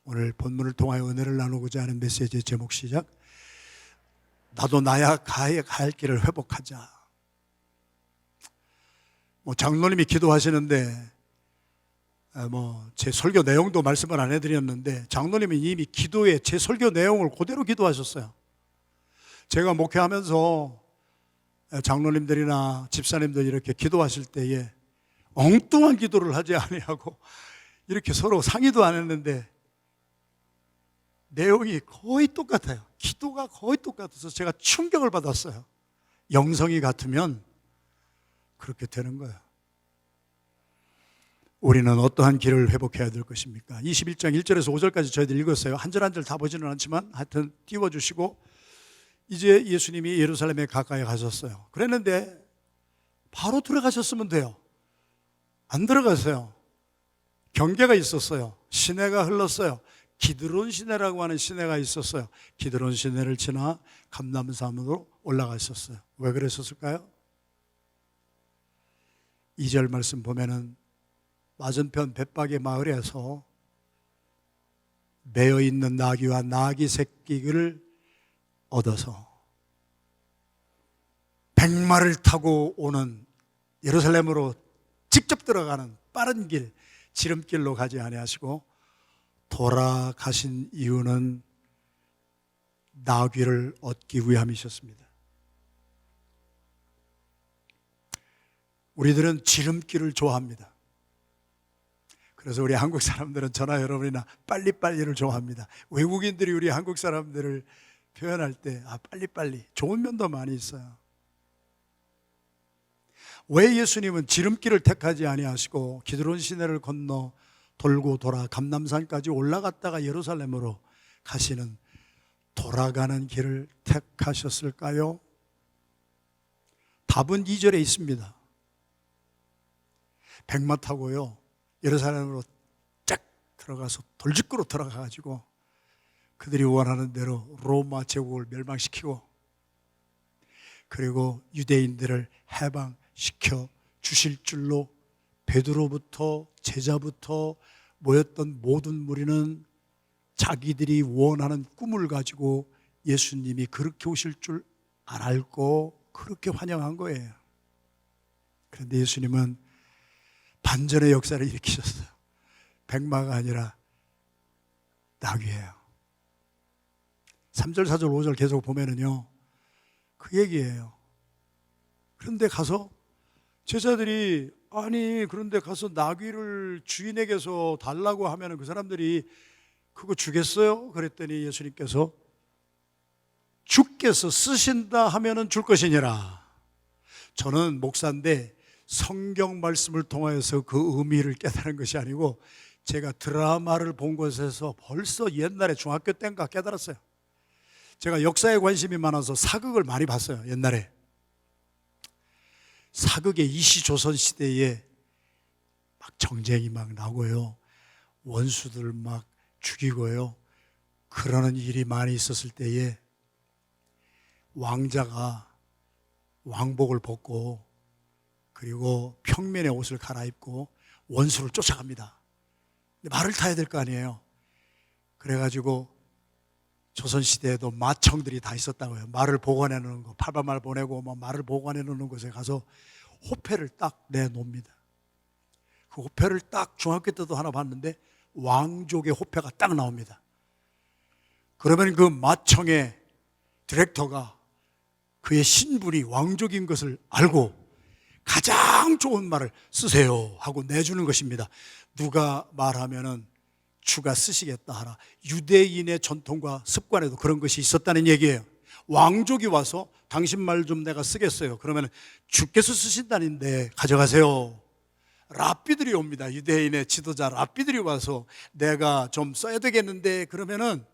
오늘 본문을 통하여 은혜를 나누고자 하는 메시지의 제목 시작. 나도 나야 가야 할 길을 회복하자. 장로님이 기도하시는데 제 설교 내용도 말씀을 안 해드렸는데 장로님이 이미 기도에 제 설교 내용을 그대로 기도하셨어요. 제가 목회하면서 장로님들이나 집사님들 이렇게 기도하실 때에 엉뚱한 기도를 하지 아니하고 이렇게 서로 상의도 안 했는데 내용이 거의 똑같아요. 기도가 거의 똑같아서 제가 충격을 받았어요. 영성이 같으면 그렇게 되는 거예요. 우리는 어떠한 길을 회복해야 될 것입니까? 21장 1절에서 5절까지 저희들 읽었어요. 한 절 한 절 다 보지는 않지만 하여튼 띄워주시고, 이제 예수님이 예루살렘에 가까이 가셨어요. 그랬는데 바로 들어가셨으면 돼요. 안 들어가세요. 경계가 있었어요. 시내가 흘렀어요. 기드론 시내라고 하는 시내가 있었어요. 기드론 시내를 지나 감람산으로 올라갔었어요. 왜 그랬었을까요? 2절 말씀 보면은 맞은편 벳박의 마을에서 매어 있는 나귀와 나귀 새끼를 얻어서 백마를 타고 오는 예루살렘으로 직접 들어가는 빠른 길, 지름길로 가지 아니하시고 돌아가신 이유는 나귀를 얻기 위함이셨습니다. 우리들은 지름길을 좋아합니다. 그래서 우리 한국 사람들은 저나 여러분이나 빨리빨리를 좋아합니다. 외국인들이 우리 한국 사람들을 표현할 때 빨리빨리, 좋은 면도 많이 있어요. 왜 예수님은 지름길을 택하지 아니하시고 기드론 시내를 건너 돌고 돌아 감람산까지 올라갔다가 예루살렘으로 가시는 돌아가는 길을 택하셨을까요? 답은 2절에 있습니다. 백마 타고요 예루살렘으로 쫙 들어가서 돌직구로 들어가가지고 그들이 원하는 대로 로마 제국을 멸망시키고 그리고 유대인들을 해방시켜 주실 줄로 베드로부터 제자부터 모였던 모든 무리는 자기들이 원하는 꿈을 가지고 예수님이 그렇게 오실 줄 안 알고 그렇게 환영한 거예요. 그런데 예수님은 반전의 역사를 일으키셨어요. 백마가 아니라 나귀예요. 3절, 4절, 5절 계속 보면은요 그 얘기예요. 그런데 가서 제자들이 그런데 가서 나귀를 주인에게서 달라고 하면 그 사람들이 그거 주겠어요? 그랬더니 예수님께서 주께서 쓰신다 하면은 줄 것이니라. 저는 목사인데 성경 말씀을 통하여서 그 의미를 깨달은 것이 아니고 제가 드라마를 본 곳에서 벌써 옛날에 중학교 때인가 깨달았어요. 제가 역사에 관심이 많아서 사극을 많이 봤어요. 옛날에 사극의 이시조선 시대에 막 정쟁이 막 나고요 원수들 막 죽이고요 그러는 일이 많이 있었을 때에 왕자가 왕복을 벗고 그리고 평면의 옷을 갈아입고 원수를 쫓아갑니다. 근데 말을 타야 될 거 아니에요. 그래가지고 조선시대에도 마청들이 다 있었다고 해요. 말을 보관해 놓는 거, 팔바말 보내고 말을 보관해 놓는 곳에 가서 호패를 딱 내놓습니다. 그 호패를 딱 중학교 때도 하나 봤는데 왕족의 호패가 딱 나옵니다. 그러면 그 마청의 디렉터가 그의 신분이 왕족인 것을 알고 가장 좋은 말을 쓰세요 하고 내주는 것입니다. 누가 말하면은 주가 쓰시겠다 하라. 유대인의 전통과 습관에도 그런 것이 있었다는 얘기예요. 왕족이 와서 당신 말 좀 내가 쓰겠어요. 그러면 주께서 쓰신다는데 가져가세요. 랍비들이 옵니다. 유대인의 지도자 랍비들이 와서 내가 좀 써야 되겠는데 그러면은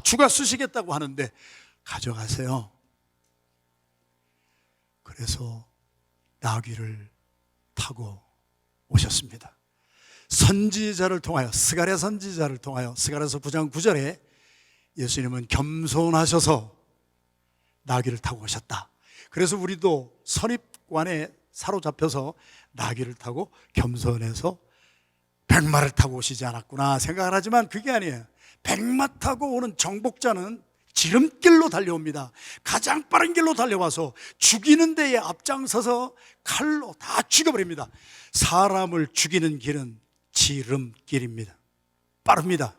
주가 쓰시겠다고 하는데 가져가세요. 그래서 나귀를 타고 오셨습니다. 선지자를 통하여 스가랴 선지자를 통하여 스가랴서 9장 9절에 예수님은 겸손하셔서 나귀를 타고 오셨다. 그래서 우리도 선입관에 사로잡혀서 나귀를 타고 겸손해서 백마를 타고 오시지 않았구나 생각을 하지만 그게 아니에요. 백마 타고 오는 정복자는 지름길로 달려옵니다. 가장 빠른 길로 달려와서 죽이는 데에 앞장서서 칼로 다 죽여버립니다. 사람을 죽이는 길은 지름길입니다. 빠릅니다.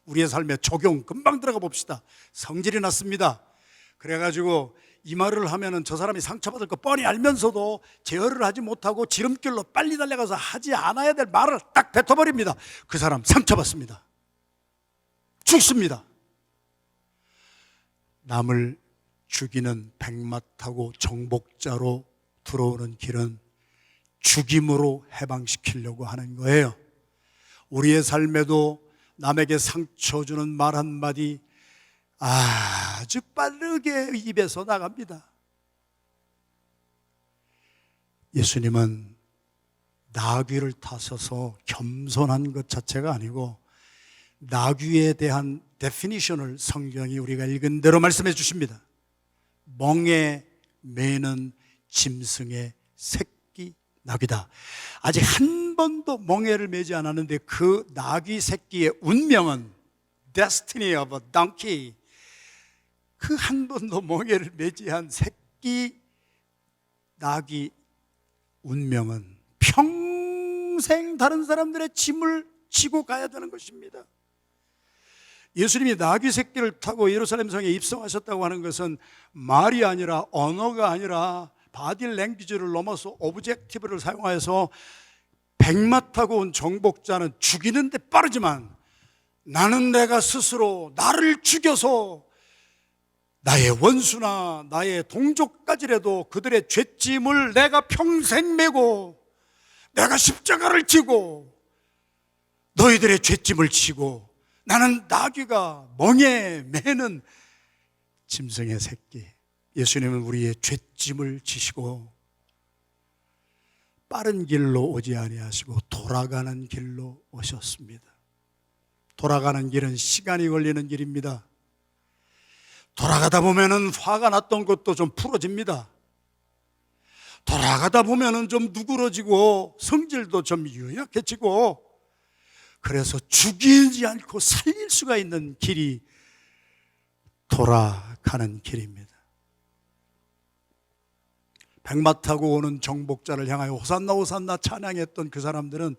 우리의 삶에 적용 금방 들어가 봅시다. 성질이 났습니다. 그래가지고 이 말을 하면은 저 사람이 상처받을 거 뻔히 알면서도 제어를 하지 못하고 지름길로 빨리 달려가서 하지 않아야 될 말을 딱 뱉어버립니다. 그 사람 상처받습니다. 죽습니다. 남을 죽이는 백마 타고 정복자로 들어오는 길은 죽임으로 해방시키려고 하는 거예요. 우리의 삶에도 남에게 상처 주는 말 한마디 아주 빠르게 입에서 나갑니다. 예수님은 나귀를 타셔서 겸손한 것 자체가 아니고 나귀에 대한 데피니션을 성경이 우리가 읽은 대로 말씀해 주십니다. 멍에 매는 짐승의 새끼 나귀다. 아직 한 번도 멍에를 매지 않았는데 그 나귀 새끼의 운명은 Destiny of a donkey, 그 한 번도 멍에를 매지 한 새끼 나귀 운명은 평생 다른 사람들의 짐을 지고 가야 되는 것입니다. 예수님이 나귀 새끼를 타고 예루살렘 성에 입성하셨다고 하는 것은 말이 아니라 언어가 아니라 바디 랭귀지를 넘어서 오브젝티브를 사용하여서 백마 타고 온 정복자는 죽이는데 빠르지만 나는 내가 스스로 나를 죽여서 나의 원수나 나의 동족까지라도 그들의 죄짐을 내가 평생 메고 내가 십자가를 지고 너희들의 죄짐을 지고 나는 나귀가 멍에 매는 짐승의 새끼. 예수님은 우리의 죄짐을 지시고 빠른 길로 오지 아니하시고 돌아가는 길로 오셨습니다. 돌아가는 길은 시간이 걸리는 길입니다. 돌아가다 보면은 화가 났던 것도 좀 풀어집니다. 돌아가다 보면은 좀 누그러지고 성질도 좀 유약해지고 그래서 죽이지 않고 살릴 수가 있는 길이 돌아가는 길입니다. 백마 타고 오는 정복자를 향하여 호산나 호산나 찬양했던 그 사람들은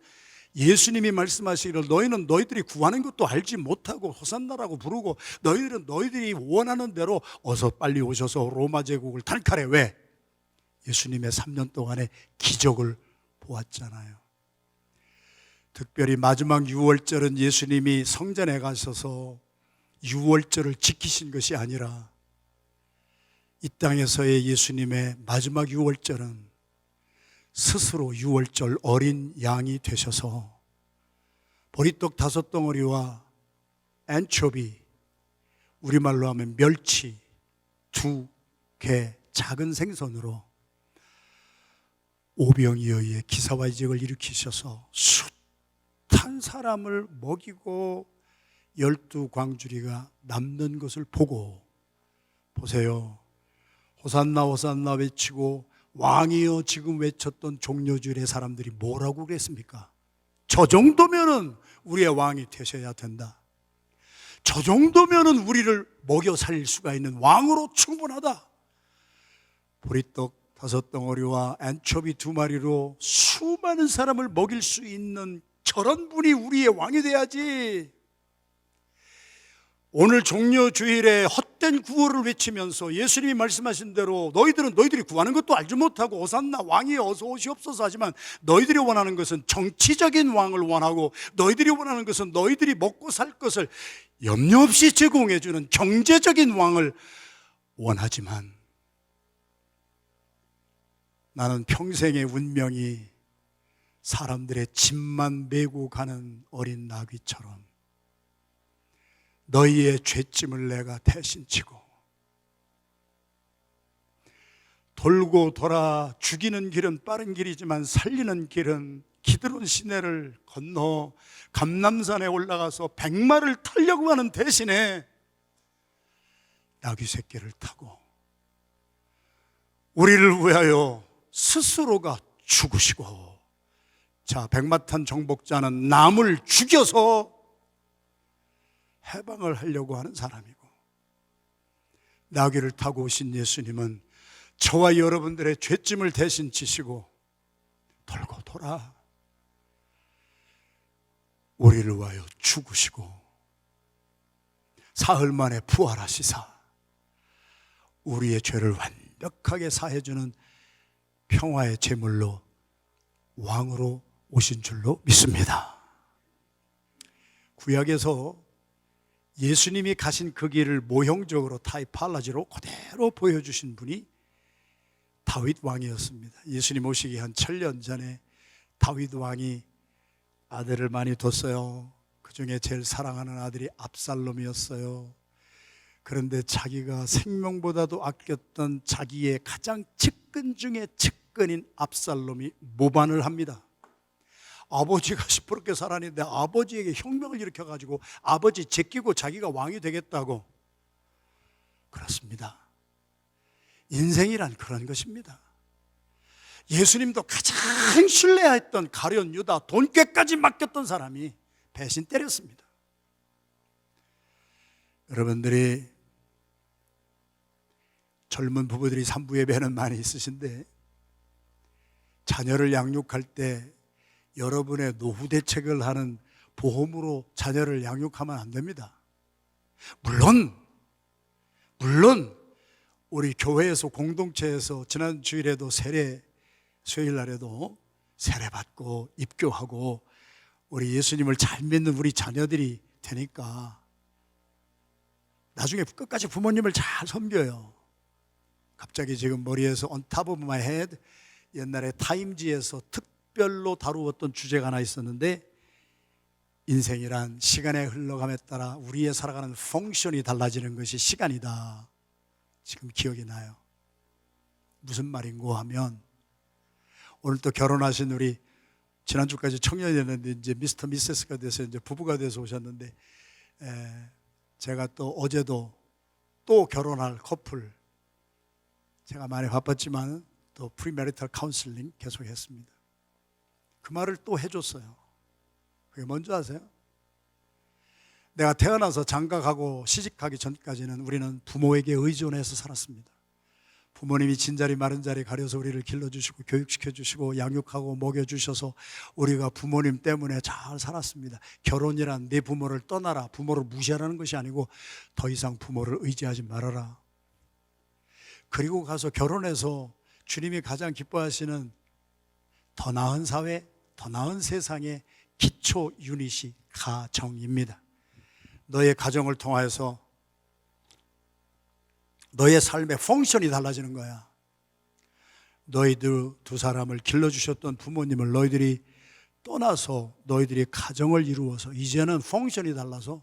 예수님이 말씀하시기를 너희는 너희들이 구하는 것도 알지 못하고 호산나라고 부르고 너희들은 너희들이 원하는 대로 어서 빨리 오셔서 로마 제국을 단칼에 왜? 예수님의 3년 동안의 기적을 보았잖아요. 특별히 마지막 유월절은 예수님이 성전에 가셔서 유월절을 지키신 것이 아니라 이 땅에서의 예수님의 마지막 유월절은 스스로 유월절 어린 양이 되셔서 보리떡 5덩어리와 엔초비, 우리말로 하면 멸치 2개 작은 생선으로 오병이어의 기사화이직을 일으키셔서 숱한 사람을 먹이고 12광주리가 남는 것을 보고 보세요. 호산나 호산나 외치고 왕이여 지금 외쳤던 종려주일의 사람들이 뭐라고 그랬습니까? 저 정도면은 우리의 왕이 되셔야 된다. 저 정도면은 우리를 먹여 살릴 수가 있는 왕으로 충분하다. 보리떡 5덩어리와 엔초비 2마리로 수많은 사람을 먹일 수 있는 저런 분이 우리의 왕이 돼야지. 오늘 종려주일에 헛된 구호를 외치면서 예수님이 말씀하신 대로 너희들은 너희들이 구하는 것도 알지 못하고 호산나 왕이 어서 오시옵소서 하지만 너희들이 원하는 것은 정치적인 왕을 원하고 너희들이 원하는 것은 너희들이 먹고 살 것을 염려 없이 제공해 주는 경제적인 왕을 원하지만 나는 평생의 운명이 사람들의 짐만 메고 가는 어린 나귀처럼 너희의 죄짐을 내가 대신 지고 돌고 돌아 죽이는 길은 빠른 길이지만 살리는 길은 기드론 시내를 건너 감람산에 올라가서 백마를 타려고 하는 대신에 나귀 새끼를 타고 우리를 위하여 스스로가 죽으시고, 자, 백마탄 정복자는 남을 죽여서 해방을 하려고 하는 사람이고, 나귀를 타고 오신 예수님은 저와 여러분들의 죄짐을 대신 지시고 돌고 돌아 우리를 위하여 죽으시고 사흘 만에 부활하시사 우리의 죄를 완벽하게 사해주는 평화의 제물로 왕으로 오신 줄로 믿습니다. 구약에서 예수님이 가신 그 길을 모형적으로 타이팔라지로 그대로 보여주신 분이 다윗 왕이었습니다. 예수님 오시기 한 1000년 전에 다윗 왕이 아들을 많이 뒀어요. 그 중에 제일 사랑하는 아들이 압살롬이었어요. 그런데 자기가 생명보다도 아꼈던 자기의 가장 측근 중에 측근인 압살롬이 모반을 합니다. 아버지가 시퍼렇게 살았는데 아버지에게 혁명을 일으켜가지고 아버지 제끼고 자기가 왕이 되겠다고. 그렇습니다. 인생이란 그런 것입니다. 예수님도 가장 신뢰했던 가룟 유다, 돈꾀까지 맡겼던 사람이 배신 때렸습니다. 여러분들이 젊은 부부들이 산부 예배는 많이 있으신데 자녀를 양육할 때 여러분의 노후 대책을 하는 보험으로 자녀를 양육하면 안 됩니다. 물론 우리 교회에서 공동체에서 지난 주일에도 세례 수요일 날에도 세례 받고 입교하고 우리 예수님을 잘 믿는 우리 자녀들이 되니까 나중에 끝까지 부모님을 잘 섬겨요. 갑자기 지금 머리에서 on top of my head 옛날에 타임지에서 특별로 다루었던 주제가 하나 있었는데 인생이란 시간의 흘러감에 따라 우리의 살아가는 펑션이 달라지는 것이 시간이다. 지금 기억이 나요. 무슨 말인고 하면 오늘 또 결혼하신 우리 지난주까지 청년이었는데 이제 미스터 미세스가 돼서 이제 부부가 돼서 오셨는데 제가 또 어제도 또 결혼할 커플 제가 많이 바빴지만 또 프리메리탈 카운슬링 계속 했습니다. 그 말을 또 해줬어요. 그게 뭔지 아세요? 내가 태어나서 장가가고 시집가기 전까지는 우리는 부모에게 의존해서 살았습니다. 부모님이 진자리 마른 자리 가려서 우리를 길러주시고 교육시켜주시고 양육하고 먹여주셔서 우리가 부모님 때문에 잘 살았습니다. 결혼이란 내 부모를 떠나라, 부모를 무시하라는 것이 아니고 더 이상 부모를 의지하지 말아라. 그리고 가서 결혼해서 주님이 가장 기뻐하시는 더 나은 사회, 더 나은 세상의 기초 유닛이 가정입니다. 너의 가정을 통하여서 너의 삶의 펑션이 달라지는 거야. 너희들 두 사람을 길러주셨던 부모님을 너희들이 떠나서 너희들이 가정을 이루어서 이제는 펑션이 달라서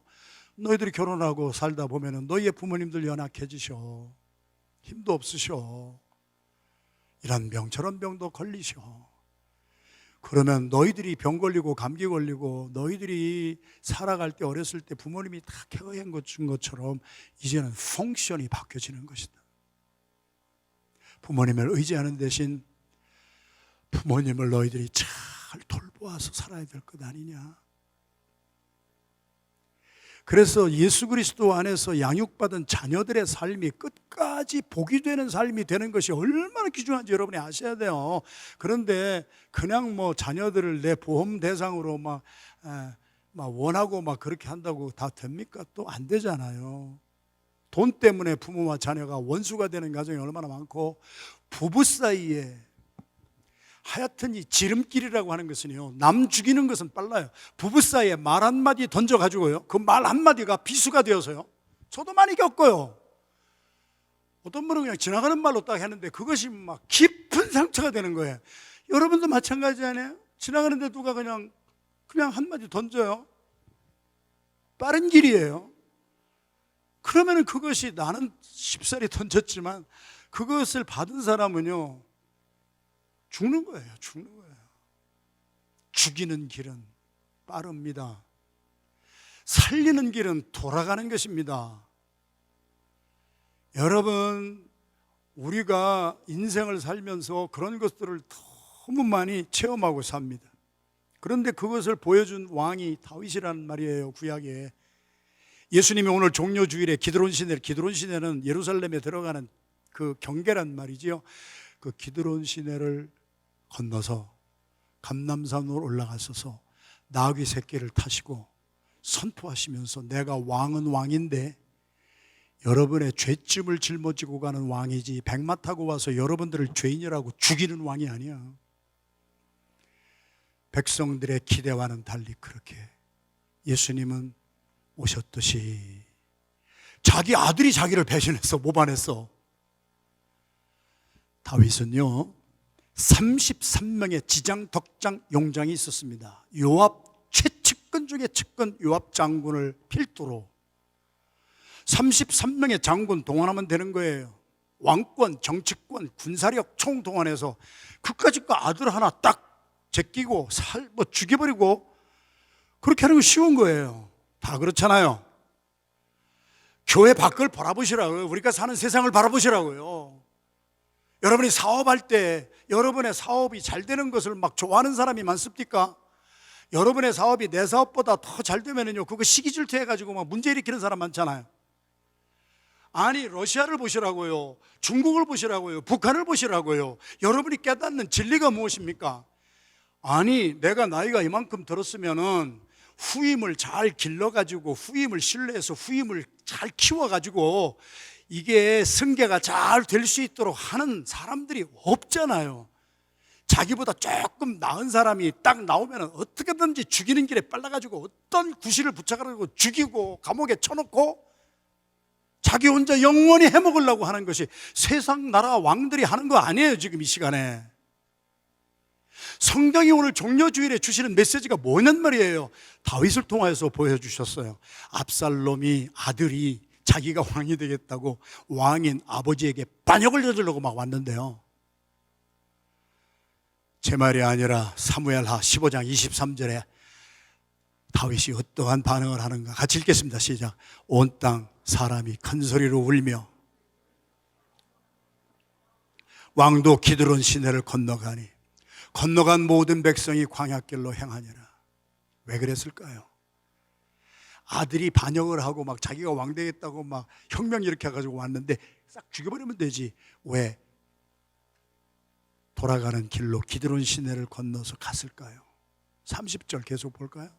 너희들이 결혼하고 살다 보면 너희의 부모님들 연약해지셔. 힘도 없으셔. 이런 병처럼 병도 걸리셔. 그러면 너희들이 병 걸리고 감기 걸리고 너희들이 살아갈 때 어렸을 때 부모님이 다 케어해 준 것처럼 이제는 펑션이 바뀌어지는 것이다. 부모님을 의지하는 대신 부모님을 너희들이 잘 돌보아서 살아야 될 것 아니냐. 그래서 예수 그리스도 안에서 양육받은 자녀들의 삶이 끝까지 복이 되는 삶이 되는 것이 얼마나 귀중한지 여러분이 아셔야 돼요. 그런데 그냥 뭐 자녀들을 내 보험 대상으로 막 원하고 막 그렇게 한다고 다 됩니까? 또 안 되잖아요. 돈 때문에 부모와 자녀가 원수가 되는 가정이 얼마나 많고 부부 사이에 하여튼 이 지름길이라고 하는 것은요, 남 죽이는 것은 빨라요. 부부 사이에 말 한마디 던져가지고요, 그 말 한마디가 비수가 되어서요. 저도 많이 겪어요. 어떤 분은 그냥 지나가는 말로 딱 했는데 그것이 막 깊은 상처가 되는 거예요. 여러분도 마찬가지 아니에요? 지나가는데 누가 그냥 한마디 던져요. 빠른 길이에요. 그러면 그것이 나는 쉽사리 던졌지만 그것을 받은 사람은요, 죽는 거예요. 죽는 거예요. 죽이는 길은 빠릅니다. 살리는 길은 돌아가는 것입니다. 여러분, 우리가 인생을 살면서 그런 것들을 너무 많이 체험하고 삽니다. 그런데 그것을 보여준 왕이 다윗이라는 말이에요. 구약에 예수님이 오늘 종료주일에 기드론 시내는 예루살렘에 들어가는 그 경계란 말이지요. 그 기드론 시내를 건너서 감람산으로 올라가셔서 나귀 새끼를 타시고 선포하시면서 내가 왕은 왕인데 여러분의 죄쯤을 짊어지고 가는 왕이지 백마 타고 와서 여러분들을 죄인이라고 죽이는 왕이 아니야. 백성들의 기대와는 달리 그렇게 예수님은 오셨듯이 자기 아들이 자기를 배신했어. 모반했어. 다윗은요 33명의 지장, 덕장, 용장이 있었습니다. 요압 최측근 중에 측근 요압 장군을 필두로 33명의 장군 동원하면 되는 거예요. 왕권, 정치권, 군사력 총 동원해서 그까짓 거 아들 하나 딱 제끼고 죽여버리고 그렇게 하는 거 쉬운 거예요. 다 그렇잖아요. 교회 밖을 바라보시라고요. 우리가 사는 세상을 바라보시라고요. 여러분이 사업할 때 여러분의 사업이 잘 되는 것을 막 좋아하는 사람이 많습니까? 여러분의 사업이 내 사업보다 더 잘 되면은요, 그거 시기질투 해가지고 막 문제 일으키는 사람 많잖아요. 아니, 러시아를 보시라고요. 중국을 보시라고요. 북한을 보시라고요. 여러분이 깨닫는 진리가 무엇입니까? 아니, 내가 나이가 이만큼 들었으면은 후임을 잘 길러가지고 후임을 신뢰해서 후임을 잘 키워가지고 이게 승계가 잘 될 수 있도록 하는 사람들이 없잖아요. 자기보다 조금 나은 사람이 딱 나오면 어떻게든지 죽이는 길에 빨라가지고 어떤 구실을 붙여가지고 죽이고 감옥에 쳐놓고 자기 혼자 영원히 해먹으려고 하는 것이 세상 나라 왕들이 하는 거 아니에요. 지금 이 시간에 성경이 오늘 종려주일에 주시는 메시지가 뭐냔 말이에요. 다윗을 통하여서 보여주셨어요. 압살롬이 아들이 자기가 왕이 되겠다고 왕인 아버지에게 반역을 저지르고 막 왔는데요, 제 말이 아니라 사무엘하 15장 23절에 다윗이 어떠한 반응을 하는가 같이 읽겠습니다. 시작. 온 땅 사람이 큰 소리로 울며 왕도 기드론 시내를 건너가니 건너간 모든 백성이 광야길로 행하니라. 왜 그랬을까요? 아들이 반역을 하고 막 자기가 왕 되겠다고 막 혁명 일으켜가지고 왔는데 싹 죽여버리면 되지. 왜 돌아가는 길로 기드론 시내를 건너서 갔을까요? 30절 계속 볼까요?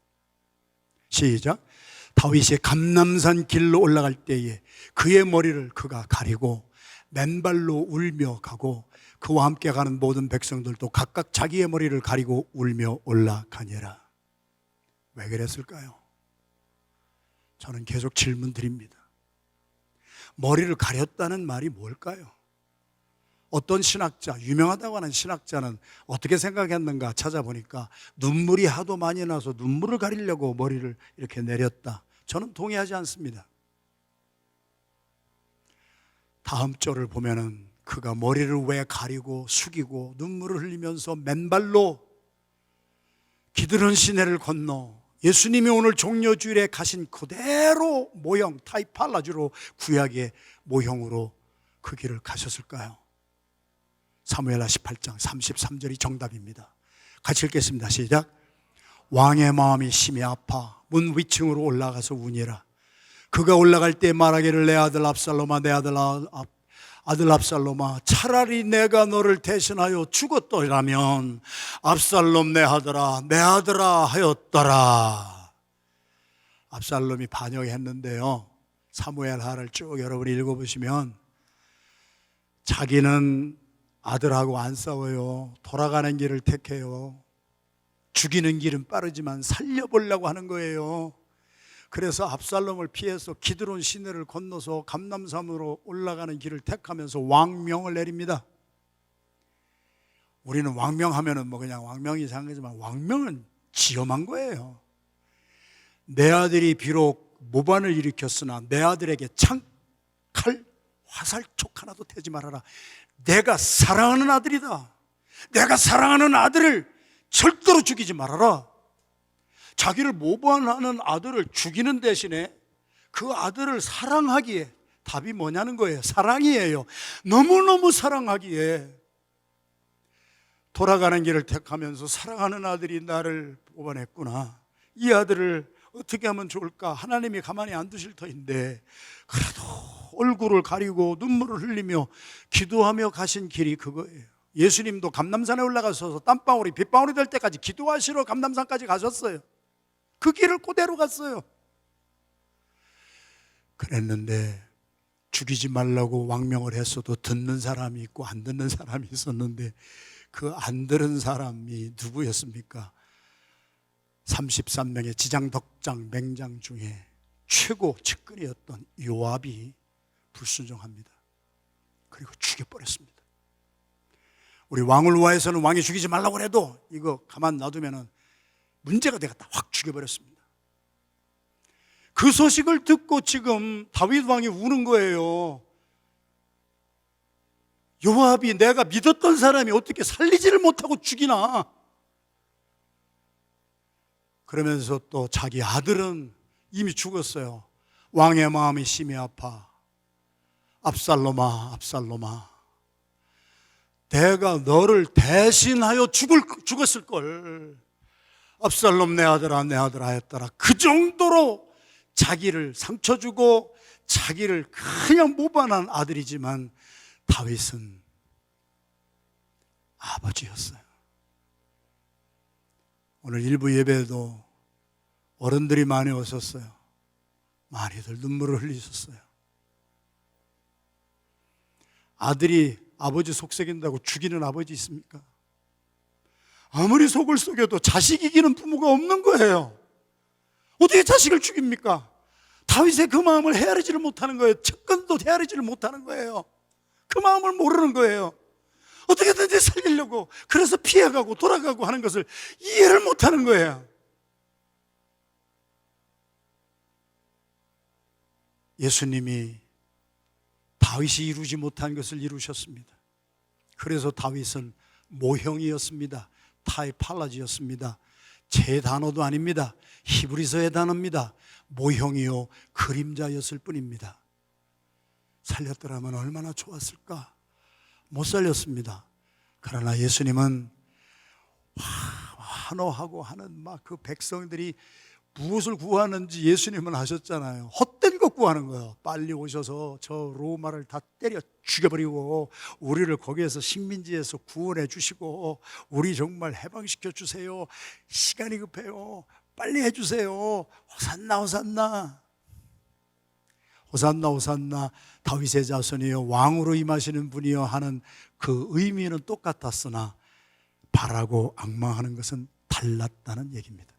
시작. 다윗이 감람산 길로 올라갈 때에 그의 머리를 그가 가리고 맨발로 울며 가고 그와 함께 가는 모든 백성들도 각각 자기의 머리를 가리고 울며 올라가니라. 왜 그랬을까요? 저는 계속 질문 드립니다. 머리를 가렸다는 말이 뭘까요? 어떤 신학자, 유명하다고 하는 신학자는 어떻게 생각했는가 찾아보니까 눈물이 하도 많이 나서 눈물을 가리려고 머리를 이렇게 내렸다. 저는 동의하지 않습니다. 다음 절을 보면은 그가 머리를 왜 가리고 숙이고 눈물을 흘리면서 맨발로 기드론 시내를 건너 예수님이 오늘 종려주일에 가신 그대로 모형 타이팔라주로 구약의 모형으로 그 길을 가셨을까요? 사무엘하 18장 33절이 정답입니다. 같이 읽겠습니다. 시작. 왕의 마음이 심히 아파 문 위층으로 올라가서 우니라. 그가 올라갈 때 말하기를 내 아들 압살롬아, 내 아들 압살롬아, 차라리 내가 너를 대신하여 죽었더라면 압살롬 내 아들아 하였더라. 압살롬이 반역했는데요, 사무엘하를 쭉 여러분이 읽어보시면 자기는 아들하고 안 싸워요. 돌아가는 길을 택해요. 죽이는 길은 빠르지만 살려보려고 하는 거예요. 그래서 압살롬을 피해서 기드론 시내를 건너서 감람산으로 올라가는 길을 택하면서 왕명을 내립니다. 우리는 왕명하면은 뭐 그냥 왕명이 상하지만 왕명은 지엄한 거예요. 내 아들이 비록 모반을 일으켰으나 내 아들에게 창, 칼, 화살촉 하나도 대지 말아라. 내가 사랑하는 아들이다. 내가 사랑하는 아들을 절대로 죽이지 말아라. 자기를 모반하는 아들을 죽이는 대신에 그 아들을 사랑하기에 답이 뭐냐는 거예요. 사랑이에요. 너무너무 사랑하기에 돌아가는 길을 택하면서 사랑하는 아들이 나를 뽑아냈구나. 이 아들을 어떻게 하면 좋을까? 하나님이 가만히 안 두실 터인데 그래도 얼굴을 가리고 눈물을 흘리며 기도하며 가신 길이 그거예요. 예수님도 감람산에 올라가셔서 땀방울이 빗방울이 될 때까지 기도하시러 감람산까지 가셨어요. 그 길을 그대로 갔어요. 그랬는데 죽이지 말라고 왕명을 했어도 듣는 사람이 있고 안 듣는 사람이 있었는데 그 안 들은 사람이 누구였습니까? 33명의 지장덕장 맹장 중에 최고 측근이었던 요압이 불순종합니다. 그리고 죽여버렸습니다. 우리 왕울와에서는 왕이 죽이지 말라고 해도 이거 가만 놔두면 문제가 되겠다. 확 죽여버렸습니다. 그 소식을 듣고 지금 다윗 왕이 우는 거예요. 요압이 내가 믿었던 사람이 어떻게 살리지를 못하고 죽이나. 그러면서 또 자기 아들은 이미 죽었어요. 왕의 마음이 심히 아파. 압살롬아, 압살롬아, 내가 너를 대신하여 죽었을 걸. 압살롬 내 아들아, 내 아들아 했더라. 그 정도로 자기를 상처 주고 자기를 그냥 모반한 아들이지만 다윗은 아버지였어요. 오늘 일부 예배에도 어른들이 많이 오셨어요. 많이들 눈물을 흘리셨어요. 아들이 아버지 속삭인다고 죽이는 아버지 있습니까? 아무리 속을 속여도 자식 이기는 부모가 없는 거예요. 어떻게 자식을 죽입니까? 다윗의 그 마음을 헤아리지를 못하는 거예요. 측근도 헤아리지를 못하는 거예요. 그 마음을 모르는 거예요. 어떻게든지 살리려고 그래서 피해가고 돌아가고 하는 것을 이해를 못하는 거예요. 예수님이 다윗이 이루지 못한 것을 이루셨습니다. 그래서 다윗은 모형이었습니다. 타이팔라지였습니다. 제 단어도 아닙니다. 히브리서의 단어입니다. 모형이요 그림자였을 뿐입니다. 살렸더라면 얼마나 좋았을까? 못 살렸습니다. 그러나 예수님은 환호하고 하는 막 그 백성들이 무엇을 구하는지 예수님은 하셨잖아요. 헛된 것 구하는 거예요. 빨리 오셔서 저 로마를 다 때려 죽여버리고 우리를 거기에서 식민지에서 구원해 주시고 우리 정말 해방시켜 주세요. 시간이 급해요. 빨리 해주세요. 호산나 호산나 호산나 호산나 다윗의 자손이여 왕으로 임하시는 분이여 하는 그 의미는 똑같았으나 바라고 앙망하는 것은 달랐다는 얘기입니다.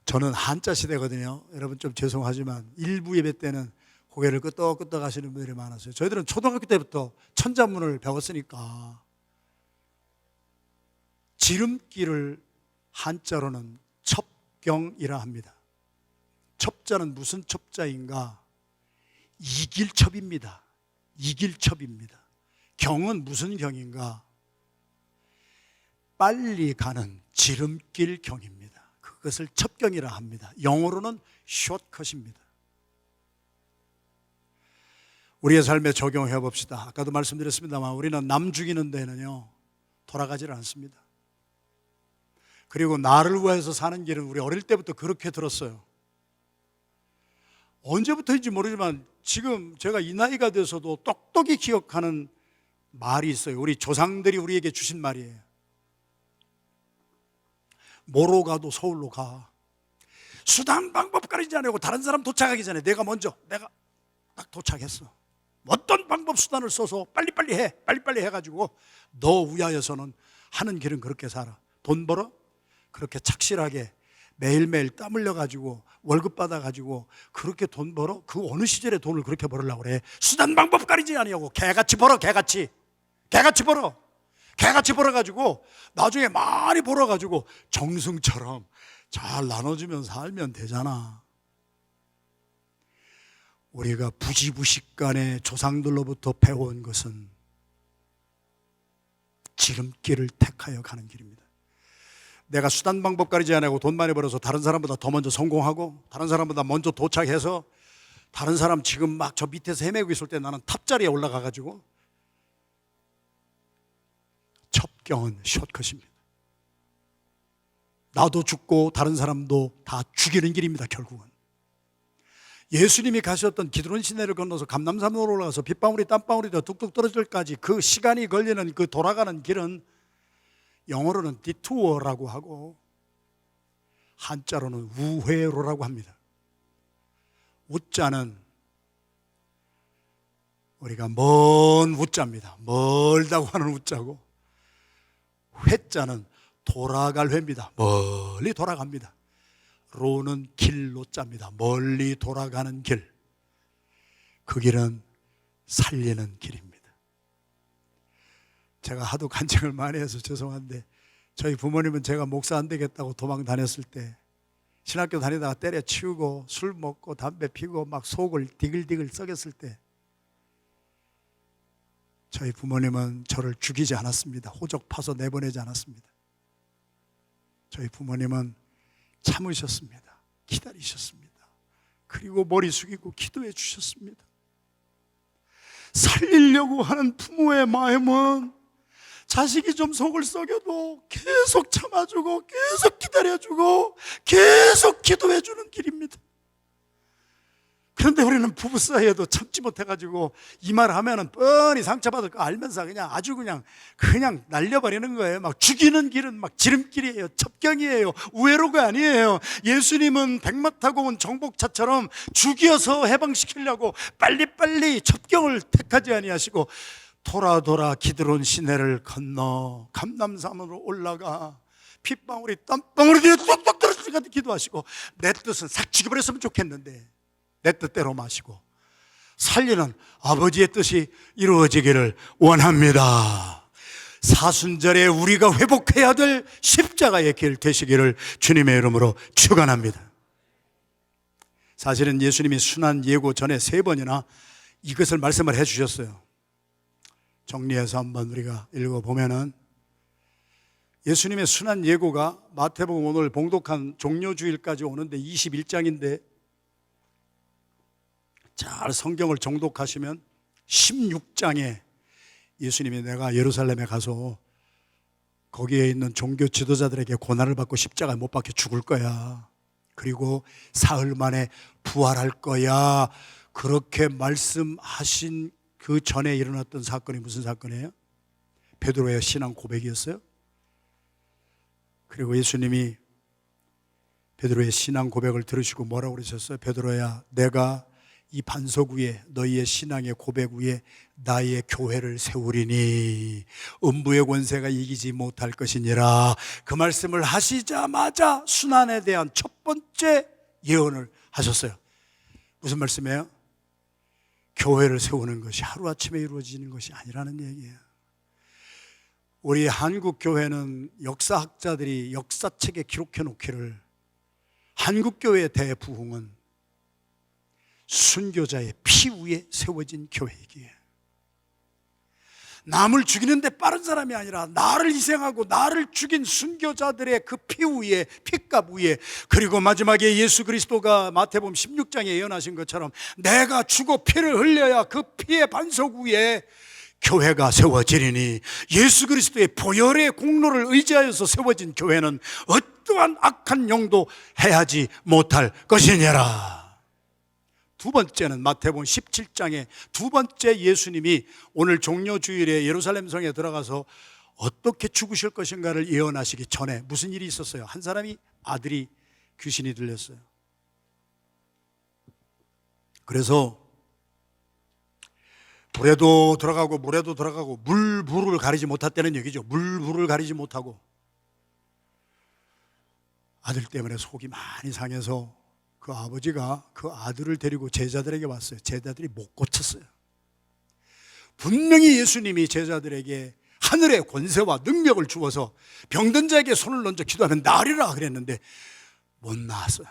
저는 한자 시대거든요. 여러분 좀 죄송하지만 일부 예배 때는 고개를 끄덕끄덕 하시는 분들이 많았어요. 저희들은 초등학교 때부터 천자문을 배웠으니까 지름길을 한자로는 첩경이라 합니다. 첩자는 무슨 첩자인가? 이길첩입니다. 이길첩입니다. 경은 무슨 경인가? 빨리 가는 지름길 경입니다. 그것을 첩경이라 합니다. 영어로는 숏컷입니다. 우리의 삶에 적용해 봅시다. 아까도 말씀드렸습니다만 우리는 남 죽이는 데는요 돌아가지를 않습니다. 그리고 나를 위해서 사는 길은 우리 어릴 때부터 그렇게 들었어요. 언제부터인지 모르지만 지금 제가 이 나이가 돼서도 똑똑히 기억하는 말이 있어요. 우리 조상들이 우리에게 주신 말이에요. 뭐로 가도 서울로 가. 수단 방법 가리지 않고 다른 사람 도착하기 전에 내가 딱 도착했어. 어떤 방법 수단을 써서 빨리빨리 해. 빨리빨리 해가지고 너 위하여서는 하는 길은 그렇게 살아. 돈 벌어? 그렇게 착실하게 매일매일 땀 흘려가지고 월급 받아가지고 그렇게 돈 벌어? 그 어느 시절에 돈을 그렇게 벌으려고 그래? 수단 방법 가리지 아니하고 개같이 벌어. 개같이 벌어. 개같이 벌어가지고 나중에 많이 벌어가지고 정승처럼 잘 나눠주면 살면 되잖아. 우리가 부지부식간에 조상들로부터 배워온 것은 지름길을 택하여 가는 길입니다. 내가 수단 방법 가리지 않고 돈 많이 벌어서 다른 사람보다 더 먼저 성공하고 다른 사람보다 먼저 도착해서 다른 사람 지금 막 저 밑에서 헤매고 있을 때 나는 탑자리에 올라가 가지고, 첩경은 숏컷입니다. 나도 죽고 다른 사람도 다 죽이는 길입니다. 결국은 예수님이 가셨던 기드론 시내를 건너서 감남산으로 올라가서 빗방울이 땀방울이 더 뚝뚝 떨어질 때까지 그 시간이 걸리는 그 돌아가는 길은 영어로는 디투어라고 하고 한자로는 우회로라고 합니다. 우자는 우리가 먼 우자입니다. 멀다고 하는 우자고, 회자는 돌아갈 회입니다. 멀리 돌아갑니다. 로는 길로 짭니다. 멀리 돌아가는 길. 그 길은 살리는 길입니다. 제가 하도 간증을 많이 해서 죄송한데, 저희 부모님은 제가 목사 안 되겠다고 도망 다녔을 때, 신학교 다니다가 때려치우고 술 먹고 담배 피고 막 속을 디글디글 썩였을 때, 저희 부모님은 저를 죽이지 않았습니다. 호적 파서 내보내지 않았습니다. 저희 부모님은 참으셨습니다. 기다리셨습니다. 그리고 머리 숙이고 기도해 주셨습니다. 살리려고 하는 부모의 마음은 자식이 좀 속을 썩여도 계속 참아주고 계속 기다려주고 계속 기도해 주는 길입니다. 그런데 우리는 부부 사이에도 참지 못해가지고 이 말 하면은 뻔히 상처받을 거 알면서 그냥 아주 그냥 날려버리는 거예요. 막 죽이는 길은 막 지름길이에요. 첩경이에요. 우회로가 아니에요. 예수님은 백마 타고 온 정복차처럼 죽여서 해방시키려고 빨리빨리 첩경을 택하지 아니하시고 돌아 기드론 시내를 건너 감남산으로 올라가 핏방울이 땀방울이 뚝뚝 떨어질 것 같이 기도하시고, 내 뜻은 싹 죽여버렸으면 좋겠는데 내 뜻대로 마시고 살리는 아버지의 뜻이 이루어지기를 원합니다. 사순절에 우리가 회복해야 될 십자가의 길 되시기를 주님의 이름으로 축원합니다. 사실은 예수님이 순환 예고 전에 3번이나 이것을 말씀을 해 주셨어요. 정리해서 한번 우리가 읽어보면은, 예수님의 순환 예고가 마태복음 오늘 봉독한 종료주일까지 오는데 21장인데, 잘 성경을 정독하시면 16장에 예수님이 내가 예루살렘에 가서 거기에 있는 종교 지도자들에게 고난을 받고 십자가에 못 박혀 죽을 거야, 그리고 사흘 만에 부활할 거야, 그렇게 말씀하신 그 전에 일어났던 사건이 무슨 사건이에요? 베드로의 신앙 고백이었어요. 그리고 예수님이 베드로의 신앙 고백을 들으시고 뭐라고 그러셨어요? 베드로야, 내가 이 반석 위에, 너희의 신앙의 고백 위에 나의 교회를 세우리니 음부의 권세가 이기지 못할 것이니라. 그 말씀을 하시자마자 순환에 대한 첫 번째 예언을 하셨어요. 무슨 말씀이에요? 교회를 세우는 것이 하루아침에 이루어지는 것이 아니라는 얘기예요. 우리 한국 교회는 역사학자들이 역사책에 기록해 놓기를, 한국 교회의 대부흥은 순교자의 피 위에 세워진 교회이기에, 남을 죽이는데 빠른 사람이 아니라 나를 희생하고 나를 죽인 순교자들의 그 피 위에, 핏값 위에, 그리고 마지막에 예수 그리스도가 마태복음 16장에 예언하신 것처럼 내가 죽어 피를 흘려야 그 피의 반석 위에 교회가 세워지리니, 예수 그리스도의 보혈의 공로를 의지하여서 세워진 교회는 어떠한 악한 영도 해하지 못할 것이니라. 두 번째는 마태복음 17장에 두 번째 예수님이 오늘 종료주일에 예루살렘 성에 들어가서 어떻게 죽으실 것인가를 예언하시기 전에 무슨 일이 있었어요? 한 사람이 아들이 귀신이 들렸어요. 그래서 불에도 들어가고 물에도 들어가고 물불을 가리지 못했다는 얘기죠. 물불을 가리지 못하고 아들 때문에 속이 많이 상해서 그 아버지가 그 아들을 데리고 제자들에게 왔어요. 제자들이 못 고쳤어요. 분명히 예수님이 제자들에게 하늘의 권세와 능력을 주어서 병든 자에게 손을 얹어 기도하면 나으리라 그랬는데 못 나았어요.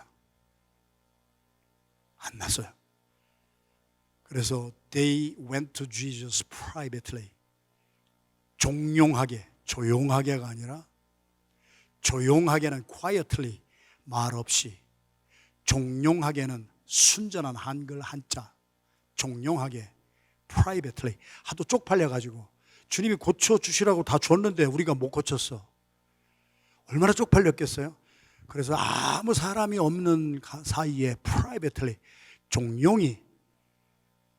안 났어요. 그래서 they went to Jesus privately. 종용하게, 조용하게가 아니라 조용하게는 quietly, 말 없이, 종용하게는 순전한 한글 한자, 종용하게 privately. 하도 쪽팔려가지고 주님이 고쳐주시라고 다 줬는데 우리가 못 고쳤어. 얼마나 쪽팔렸겠어요? 그래서 아무 사람이 없는 사이에 privately, 종용이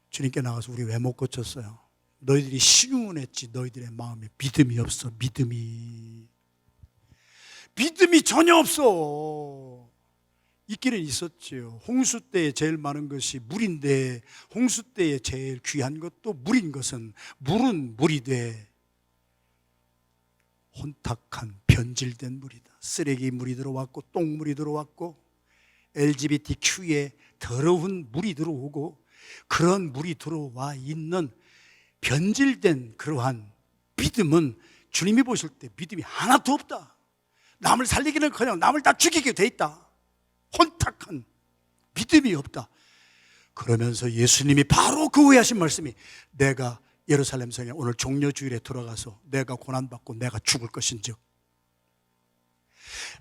주님께 나가서 우리 왜 못 고쳤어요? 너희들이 신용했지. 너희들의 마음에 믿음이 없어. 믿음이 전혀 없어. 있기는 있었지요. 홍수 때에 제일 많은 것이 물인데, 홍수 때에 제일 귀한 것도 물인 것은 물은 물이 돼 혼탁한 변질된 물이다. 쓰레기 물이 들어왔고 똥물이 들어왔고 LGBTQ에 더러운 물이 들어오고, 그런 물이 들어와 있는 변질된 그러한 믿음은 주님이 보실 때 믿음이 하나도 없다. 남을 살리기는커녕 남을 다 죽이게 돼 있다. 혼탁한 믿음이 없다. 그러면서 예수님이 바로 그 후에 하신 말씀이, 내가 예루살렘 성에 오늘 종려주일에 들어가서 내가 고난받고 내가 죽을 것인즉,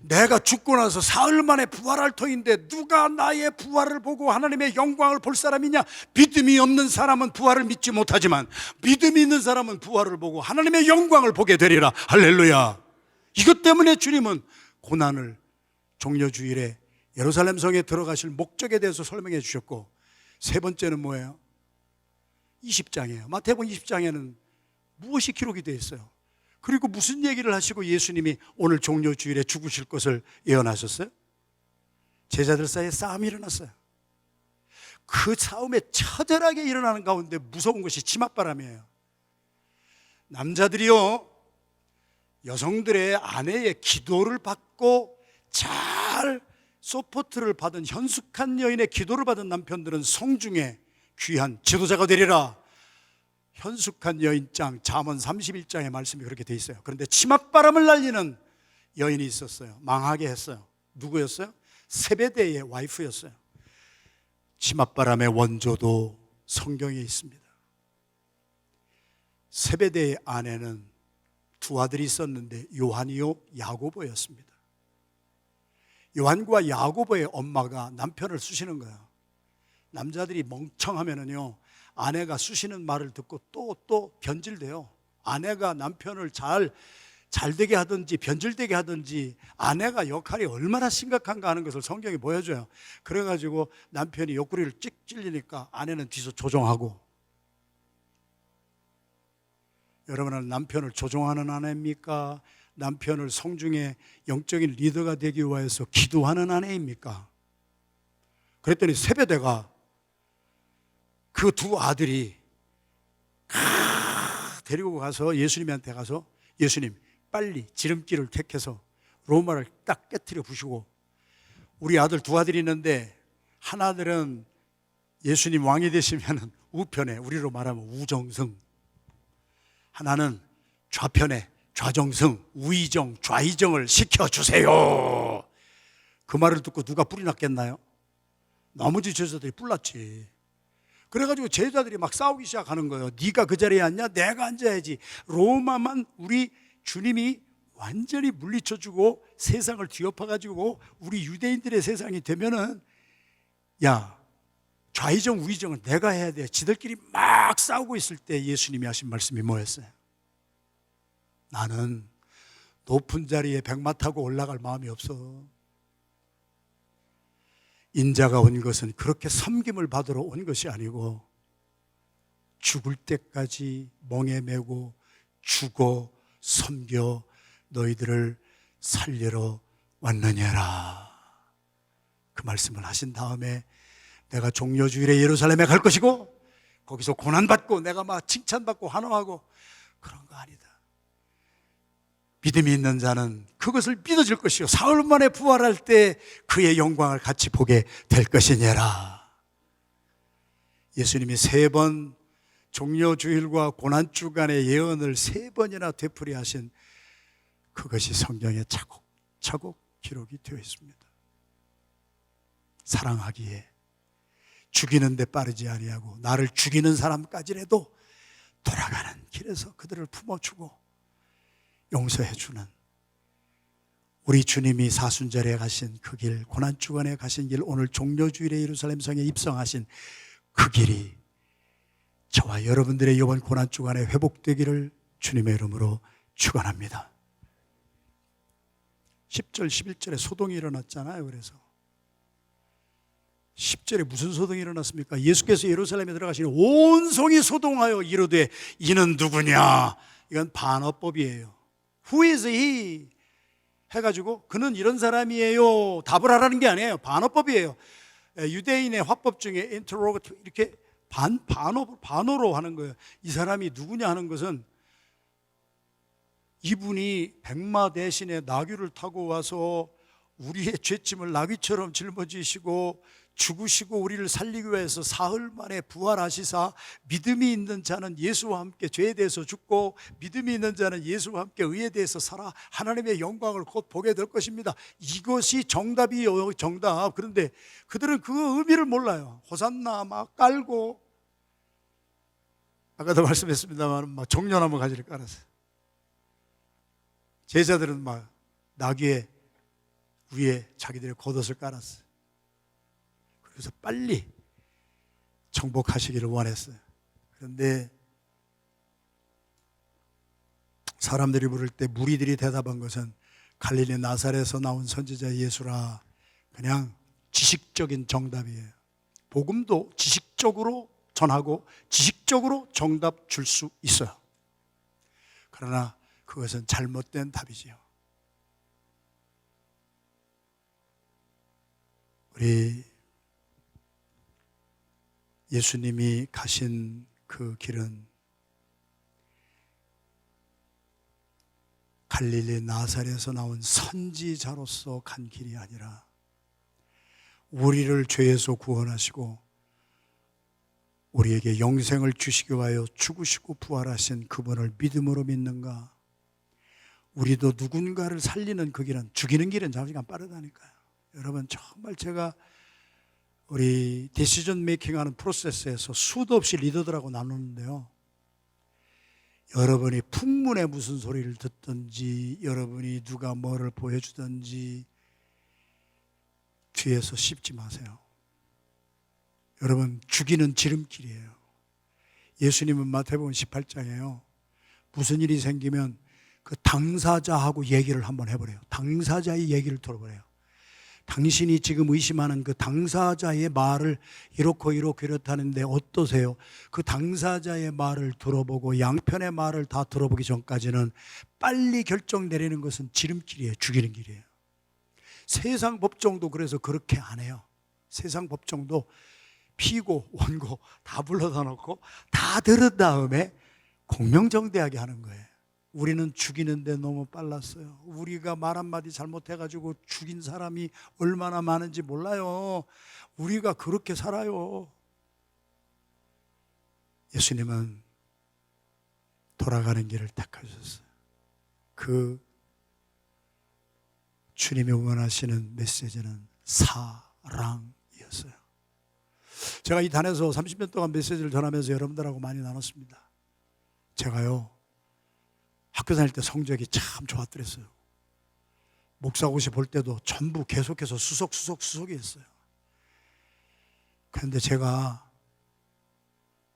내가 죽고 나서 사흘 만에 부활할 터인데 누가 나의 부활을 보고 하나님의 영광을 볼 사람이냐? 믿음이 없는 사람은 부활을 믿지 못하지만 믿음이 있는 사람은 부활을 보고 하나님의 영광을 보게 되리라. 할렐루야. 이것 때문에 주님은 고난을 종려주일에 예루살렘 성에 들어가실 목적에 대해서 설명해 주셨고, 세 번째는 뭐예요? 20장이에요. 마태복음 20장에는 무엇이 기록이 되어 있어요? 그리고 무슨 얘기를 하시고 예수님이 오늘 종려주일에 죽으실 것을 예언하셨어요? 제자들 사이에 싸움이 일어났어요. 그 싸움에 처절하게 일어나는 가운데 무서운 것이 치맛바람이에요. 남자들이요, 여성들의 아내의 기도를 받고 잘 서포트를 받은 현숙한 여인의 기도를 받은 남편들은 성중에 귀한 지도자가 되리라. 현숙한 여인장 잠언 31장의 말씀이 그렇게 돼 있어요. 그런데 치맛바람을 날리는 여인이 있었어요. 망하게 했어요. 누구였어요? 세베대의 와이프였어요. 치맛바람의 원조도 성경에 있습니다. 세베대의 아내는 두 아들이 있었는데 요한이요 야고보였습니다. 요한과 야고보의 엄마가 남편을 쑤시는 거예요. 남자들이 멍청하면은요, 아내가 쑤시는 말을 듣고 또 변질돼요. 아내가 남편을 잘 되게 하든지 변질되게 하든지 아내가 역할이 얼마나 심각한가 하는 것을 성경이 보여줘요. 그래가지고 남편이 옆구리를 찍 찔리니까 아내는 뒤에서 조종하고. 여러분은 남편을 조종하는 아내입니까? 남편을 성중에 영적인 리더가 되기 위해서 기도하는 아내입니까? 그랬더니 세베대가 그 두 아들이 데리고 가서 예수님한테 가서, 예수님 빨리 지름길을 택해서 로마를 딱 깨트려 부시고, 우리 아들 두 아들이 있는데 하나들은 예수님 왕이 되시면 우편에, 우리로 말하면 우정승, 하나는 좌편에 좌정승, 우의정, 좌의정을 시켜주세요. 그 말을 듣고 누가 뿔이 났겠나요? 나머지 제자들이 뿔났지. 그래가지고 제자들이 막 싸우기 시작하는 거예요. 네가 그 자리에 앉냐? 내가 앉아야지. 로마만 우리 주님이 완전히 물리쳐주고 세상을 뒤엎어가지고 우리 유대인들의 세상이 되면은, 야, 좌의정 우의정은 내가 해야 돼. 지들끼리 막 싸우고 있을 때 예수님이 하신 말씀이 뭐였어요? 나는 높은 자리에 백마 타고 올라갈 마음이 없어. 인자가 온 것은 그렇게 섬김을 받으러 온 것이 아니고 죽을 때까지 멍에 매고 죽어 섬겨 너희들을 살리러 왔느냐라. 그 말씀을 하신 다음에 내가 종려주일에 예루살렘에 갈 것이고 거기서 고난받고 내가 막 칭찬받고 환호하고 그런 거 아니다. 믿음이 있는 자는 그것을 믿어질 것이요 사흘 만에 부활할 때 그의 영광을 같이 보게 될 것이니라. 예수님이 3번 종려주일과 고난주간의 예언을 3번이나 되풀이하신 그것이 성경에 차곡차곡 기록이 되어 있습니다. 사랑하기에 죽이는 데 빠르지 아니하고 나를 죽이는 사람까지라도 돌아가는 길에서 그들을 품어주고 용서해 주는 우리 주님이 사순절에 가신 그 길, 고난주간에 가신 길, 오늘 종려주일에 예루살렘 성에 입성하신 그 길이 저와 여러분들의 이번 고난주간에 회복되기를 주님의 이름으로 축원합니다. 10절, 11절에 소동이 일어났잖아요. 그래서 10절에 무슨 소동이 일어났습니까? 예수께서 예루살렘에 들어가시니 온 성이 소동하여 이르되 이는 누구냐? 이건 반어법이에요. Who is he? 해가지고 그는 이런 사람이에요 답을 하라는 게 아니에요. 반어법이에요. 유대인의 화법 중에 interrogative 이렇게 반어로 하는 거예요. 이 사람이 누구냐 하는 것은 이분이 백마 대신에 나귀를 타고 와서 우리의 죄짐을 나귀처럼 짊어지시고 죽으시고 우리를 살리기 위해서 사흘 만에 부활하시사 믿음이 있는 자는 예수와 함께 죄에 대해서 죽고 믿음이 있는 자는 예수와 함께 의에 대해서 살아 하나님의 영광을 곧 보게 될 것입니다. 이것이 정답이요, 정답. 그런데 그들은 그 의미를 몰라요. 호산나 막 깔고, 아까도 말씀했습니다만 막 종려나무 가지를 깔았어요. 제자들은 막 나귀의 위에 자기들의 겉옷을 깔았어요. 그래서 빨리 정복하시기를 원했어요. 그런데 사람들이 부를 때 무리들이 대답한 것은 갈릴리 나사렛에서 나온 선지자 예수라. 그냥 지식적인 정답이에요. 복음도 지식적으로 전하고 지식적으로 정답 줄 수 있어요. 그러나 그것은 잘못된 답이지요. 우리 예수님이 가신 그 길은 갈릴리 나사렛에서 나온 선지자로서 간 길이 아니라 우리를 죄에서 구원하시고 우리에게 영생을 주시기 위하여 죽으시고 부활하신 그분을 믿음으로 믿는가? 우리도 누군가를 살리는 그 길은, 죽이는 길은 잠시간 빠르다니까요. 여러분, 정말 제가 우리 디시전 메이킹하는 프로세스에서 수도 없이 리더들하고 나누는데요, 여러분이 풍문에 무슨 소리를 듣든지, 여러분이 누가 뭐를 보여주든지 뒤에서 씹지 마세요. 여러분, 죽이는 지름길이에요. 예수님은 마태복음 18장에요, 무슨 일이 생기면 그 당사자하고 얘기를 한번 해보래요. 당사자의 얘기를 들어보래요. 당신이 지금 의심하는 그 당사자의 말을 이렇고 이렇다는데 어떠세요? 그 당사자의 말을 들어보고 양편의 말을 다 들어보기 전까지는 빨리 결정 내리는 것은 지름길이에요. 죽이는 길이에요. 세상 법정도 그래서 그렇게 안 해요. 세상 법정도 피고 원고 다 불러다 놓고 다 들은 다음에 공명정대하게 하는 거예요. 우리는 죽이는데 너무 빨랐어요. 우리가 말 한마디 잘못해가지고 죽인 사람이 얼마나 많은지 몰라요. 우리가 그렇게 살아요. 예수님은 돌아가는 길을 택하셨어요. 그 주님이 원하시는 메시지는 사랑이었어요. 제가 이 단에서 30년 동안 메시지를 전하면서 여러분들하고 많이 나눴습니다. 제가요, 학교 다닐 때 성적이 참 좋았더랬어요. 목사고시 볼 때도 전부 계속해서 수석이 했어요. 그런데 제가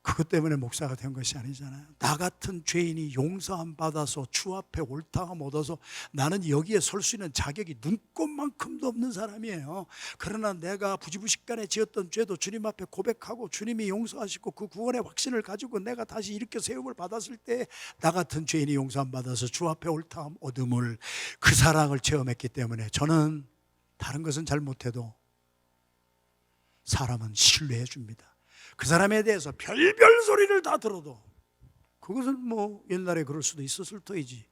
그것 때문에 목사가 된 것이 아니잖아요. 나 같은 죄인이 용서함 받아서 주 앞에 옳다함 얻어서 나는 여기에 설 수 있는 자격이 눈꼽만큼도 없는 사람이에요. 그러나 내가 부지부식간에 지었던 죄도 주님 앞에 고백하고 주님이 용서하시고 그 구원의 확신을 가지고 내가 다시 일으켜 세움을 받았을 때 나 같은 죄인이 용서함 받아서 주 앞에 옳다함 얻음을, 그 사랑을 체험했기 때문에 저는 다른 것은 잘 못해도 사람은 신뢰해 줍니다. 그 사람에 대해서 별별 소리를 다 들어도, 그것은 뭐 옛날에 그럴 수도 있었을 터이지,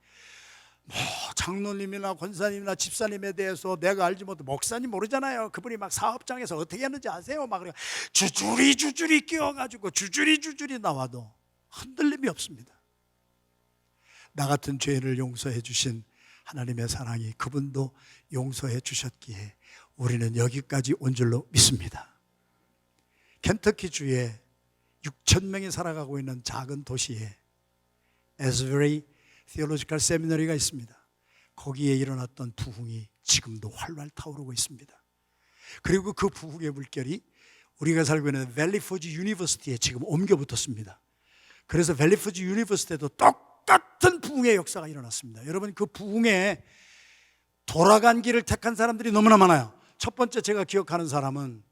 뭐 장로님이나 권사님이나 집사님에 대해서 내가 알지 못해, 목사님 모르잖아요. 그분이 막 사업장에서 어떻게 했는지 아세요? 막 그래 주주리 끼워가지고 주주리 나와도 흔들림이 없습니다. 나 같은 죄인을 용서해 주신 하나님의 사랑이 그분도 용서해 주셨기에 우리는 여기까지 온 줄로 믿습니다. 켄터키 주에 6,000명이 살아가고 있는 작은 도시에 에스베리 Theological Seminary가 있습니다. 거기에 일어났던 부흥이 지금도 활활 타오르고 있습니다. 그리고 그 부흥의 물결이 우리가 살고 있는 밸리포즈 유니버시티에 지금 옮겨 붙었습니다. 그래서 밸리포즈 유니버시티에도 똑같은 부흥의 역사가 일어났습니다. 여러분, 그 부흥에 돌아간 길을 택한 사람들이 너무나 많아요. 첫 번째 제가 기억하는 사람은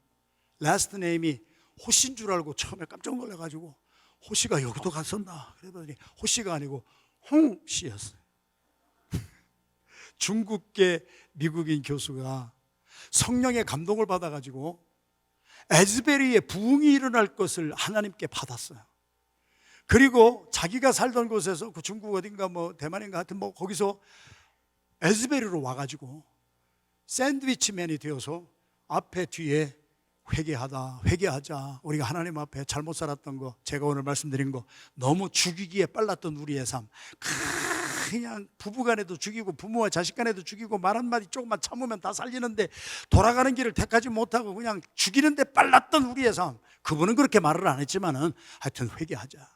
라스트 네임이 호신 줄 알고 처음에 깜짝 놀라가지고 호씨가 여기도 갔었나 그랬더니 호씨가 아니고 홍씨였어요. 중국계 미국인 교수가 성령의 감동을 받아가지고 에즈베리에 부흥이 일어날 것을 하나님께 받았어요. 그리고 자기가 살던 곳에서 그 중국 어딘가 뭐 대만인가 하여튼 뭐 거기서 에즈베리로 와가지고 샌드위치맨이 되어서 앞에 뒤에 회개하자. 우리가 하나님 앞에 잘못 살았던 거, 제가 오늘 말씀드린 거, 너무 죽이기에 빨랐던 우리의 삶, 그냥 부부간에도 죽이고 부모와 자식간에도 죽이고 말 한마디 조금만 참으면 다 살리는데 돌아가는 길을 택하지 못하고 그냥 죽이는데 빨랐던 우리의 삶. 그분은 그렇게 말을 안 했지만은 하여튼 회개하자.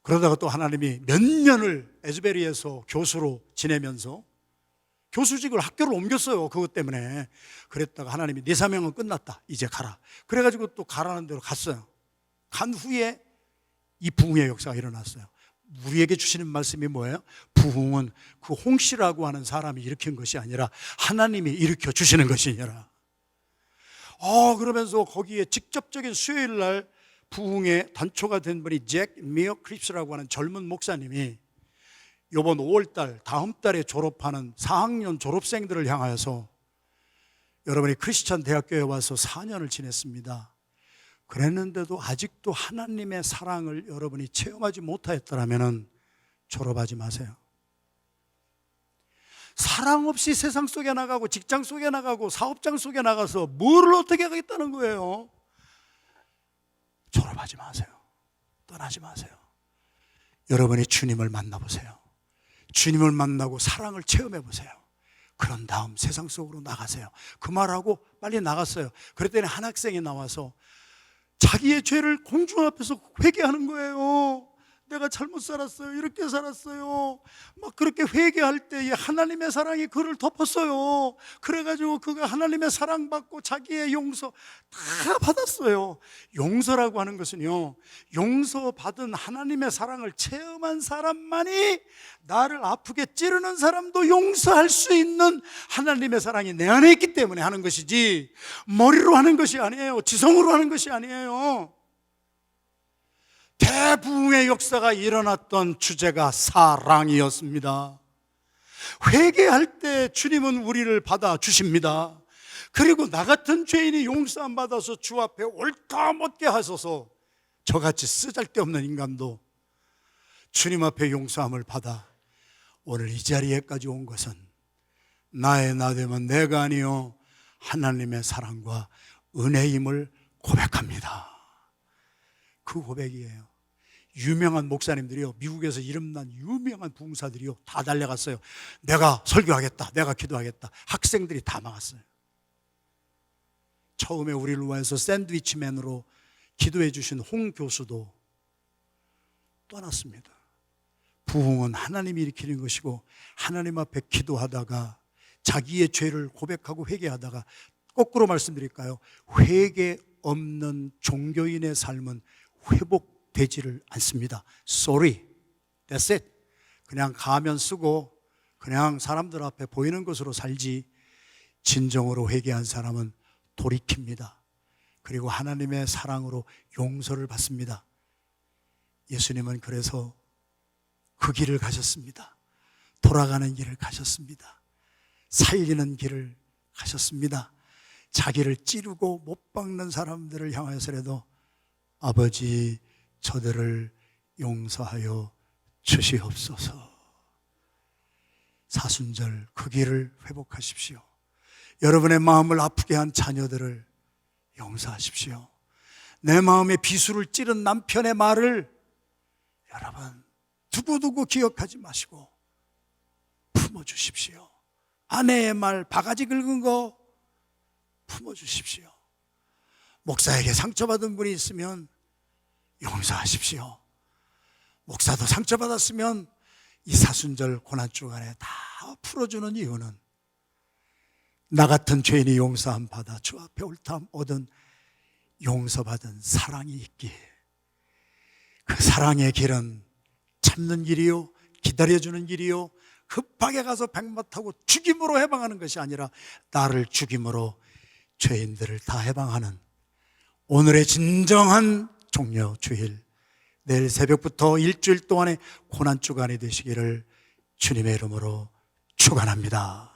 그러다가 또 하나님이 몇 년을 에즈베리에서 교수로 지내면서 교수직을 학교를 옮겼어요. 그것 때문에. 그랬다가 하나님이 네 사명은 끝났다, 이제 가라. 그래가지고 또 가라는 대로 갔어요. 간 후에 이 부흥의 역사가 일어났어요. 우리에게 주시는 말씀이 뭐예요? 부흥은 그 홍씨라고 하는 사람이 일으킨 것이 아니라 하나님이 일으켜 주시는 것이니라. 그러면서 거기에 직접적인 수요일 날 부흥의 단초가 된 분이 잭 미어 크립스라고 하는 젊은 목사님이 이번 5월달 다음 달에 졸업하는 4학년 졸업생들을 향하여서 여러분이 크리스천 대학교에 와서 4년을 지냈습니다. 그랬는데도 아직도 하나님의 사랑을 여러분이 체험하지 못하였더라면 졸업하지 마세요. 사랑 없이 세상 속에 나가고 직장 속에 나가고 사업장 속에 나가서 뭐를 어떻게 하겠다는 거예요? 졸업하지 마세요. 떠나지 마세요. 여러분이 주님을 만나보세요. 주님을 만나고 사랑을 체험해 보세요. 그런 다음 세상 속으로 나가세요. 그 말하고 빨리 나갔어요. 그랬더니 한 학생이 나와서 자기의 죄를 공중 앞에서 회개하는 거예요. 내가 잘못 살았어요. 이렇게 살았어요. 막 그렇게 회개할 때에 하나님의 사랑이 그를 덮었어요. 그래가지고 그가 하나님의 사랑받고 자기의 용서 다 받았어요. 용서라고 하는 것은요, 용서받은 하나님의 사랑을 체험한 사람만이 나를 아프게 찌르는 사람도 용서할 수 있는 하나님의 사랑이 내 안에 있기 때문에 하는 것이지, 머리로 하는 것이 아니에요. 지성으로 하는 것이 아니에요. 대부흥의 역사가 일어났던 주제가 사랑이었습니다. 회개할 때 주님은 우리를 받아주십니다. 그리고 나 같은 죄인이 용서함 받아서 주 앞에 옳다 못게 하소서, 저같이 쓰잘데없는 인간도 주님 앞에 용서함을 받아 오늘 이 자리에까지 온 것은 나의 나됨은 내가 아니요 하나님의 사랑과 은혜임을 고백합니다. 그 고백이에요. 유명한 목사님들이요, 미국에서 이름난 유명한 부흥사들이요, 다 달려갔어요. 내가 설교하겠다, 내가 기도하겠다. 학생들이 다 막았어요. 처음에 우리를 위해서 샌드위치맨으로 기도해 주신 홍 교수도 떠났습니다. 부흥은 하나님이 일으키는 것이고, 하나님 앞에 기도하다가 자기의 죄를 고백하고 회개하다가, 거꾸로 말씀드릴까요? 회개 없는 종교인의 삶은 회복되지를 않습니다. Sorry, that's it. 그냥 가면 쓰고 그냥 사람들 앞에 보이는 것으로 살지, 진정으로 회개한 사람은 돌이킵니다. 그리고 하나님의 사랑으로 용서를 받습니다. 예수님은 그래서 그 길을 가셨습니다. 돌아가는 길을 가셨습니다. 살리는 길을 가셨습니다. 자기를 찌르고 못 박는 사람들을 향해서라도 아버지, 저들을 용서하여 주시옵소서. 사순절 그 길을 회복하십시오. 여러분의 마음을 아프게 한 자녀들을 용서하십시오. 내 마음에 비수를 찌른 남편의 말을 여러분 두고두고 기억하지 마시고 품어주십시오. 아내의 말, 바가지 긁은 거 품어주십시오. 목사에게 상처받은 분이 있으면 용서하십시오. 목사도 상처받았으면 이 사순절 고난주간에 다 다 풀어주는 이유는 나 같은 죄인이 용서함 받아 주 앞에 옳다함 얻은 용서받은 사랑이 있기에, 그 사랑의 길은 참는 길이요 기다려주는 길이요 급하게 가서 백마 타고 죽임으로 해방하는 것이 아니라 나를 죽임으로 죄인들을 다 해방하는 오늘의 진정한 종려 주일, 내일 새벽부터 일주일 동안의 고난 주간이 되시기를 주님의 이름으로 축원합니다.